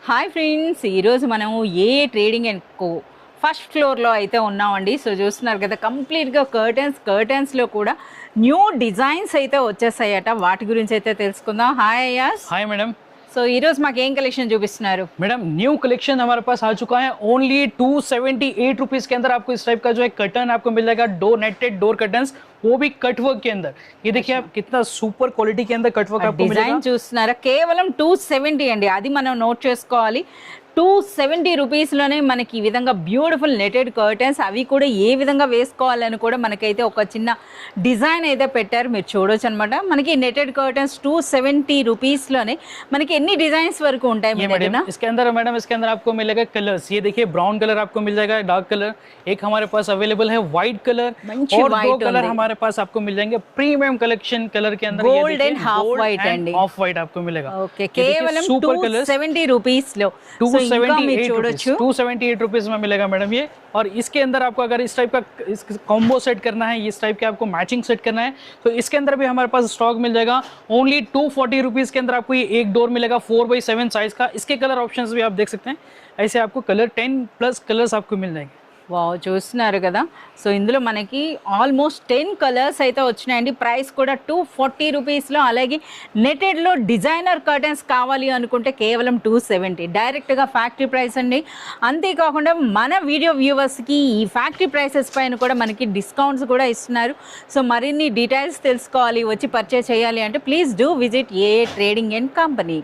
Hi friends, ఈరోజు మనము ఏ trading and co first ఫ్లోర్లో అయితే ఉన్నామండి. సో చూస్తున్నారు కదా, కంప్లీట్గా కర్టెన్స్లో కూడా న్యూ డిజైన్స్ అయితే వచ్చేసాయట. వాటి గురించి అయితే తెలుసుకుందాం. Hi Ayas. Hi madam. So ఈరోజు మాకు ఏం కలెక్షన్ చూపిస్తున్నారు? मैडम न्यू कलेक्शन हमारे पास आ चुका है। ओनली 278 रुपीज के अंदर आपको इस टाइप का जो है कर्टन आपको मिल जाएगा। डोर नेटेड डोर कर्टन्स, वो भी कटवर्क के अंदर। ये देखिए आप कितना सुपर क्वालिटी के अंदर कटवर्क आपको मिलेगा। డిజైన్ చూస్తున్నారా, కేవలం 270 అండి. అది మనం నోట్ చేసుకోవాలి. 270 రూపీస్లోనే మనకి ఈ విధంగా బ్యూటిఫుల్ నెటెడ్ కర్టెన్స్, అవి కూడా ఏ విధంగా వేసుకోవాలని కూడా మనకైతే ఒక చిన్న డిజైన్ అయితే పెట్టారు, మీరు చూడొచ్చు అనమాట. మనకి నెటెడ్ కర్టెన్స్ 270 రూపీస్లోనే మనకి ఎన్ని డిజైన్స్ వరకు ఉంటాయి మీ దగ్గర? इसके अंदर आपको मिलेगा कलर्स। ये देखिए ब्राउन कलर आपको मिल जाएगा, डार्क कलर एक हमारे पास अवेलेबल है, व्हाइट कलर और दो कलर हमारे पास आपको मिल जाएंगे। प्रीमियम कलेक्शन कलर के अंदर गोल्ड एंड हाफ व्हाइट అండి, ऑफ व्हाइट आपको मिलेगा। ఓకే, కేవలం 270 రూపీస్లో 278 रुपीज में मिलेगा मैडम ये। और इसके अंदर आपको अगर इस टाइप का कॉम्बो सेट करना है, इस टाइप के आपको मैचिंग सेट करना है, तो इसके अंदर भी हमारे पास स्टॉक मिल जाएगा। ओनली 240 रुपीज के अंदर आपको ये एक डोर मिलेगा 4x7 साइज का। इसके कलर ऑप्शंस भी आप देख सकते हैं। ऐसे आपको कलर 10+ कलर्स आपको मिल जाएंगे। వావ్, చూస్తున్నారు కదా. సో ఇందులో మనకి ఆల్మోస్ట్ 10 కలర్స్ అయితే వచ్చినాయండి. ప్రైస్ కూడా 240 రూపీస్లో. అలాగే నెటెడ్లో డిజైనర్ కర్టెన్స్ కావాలి అనుకుంటే కేవలం 270, డైరెక్ట్గా ఫ్యాక్టరీ ప్రైస్ అండి. అంతేకాకుండా మన వీడియో వ్యూవర్స్కి ఈ ఫ్యాక్టరీ ప్రైసెస్ పైన కూడా మనకి డిస్కౌంట్స్ కూడా ఇస్తున్నారు. సో మరిన్ని డీటెయిల్స్ తెలుసుకోవాలి, వచ్చి పర్చేస్ చేయాలి అంటే please do visit A trading and company.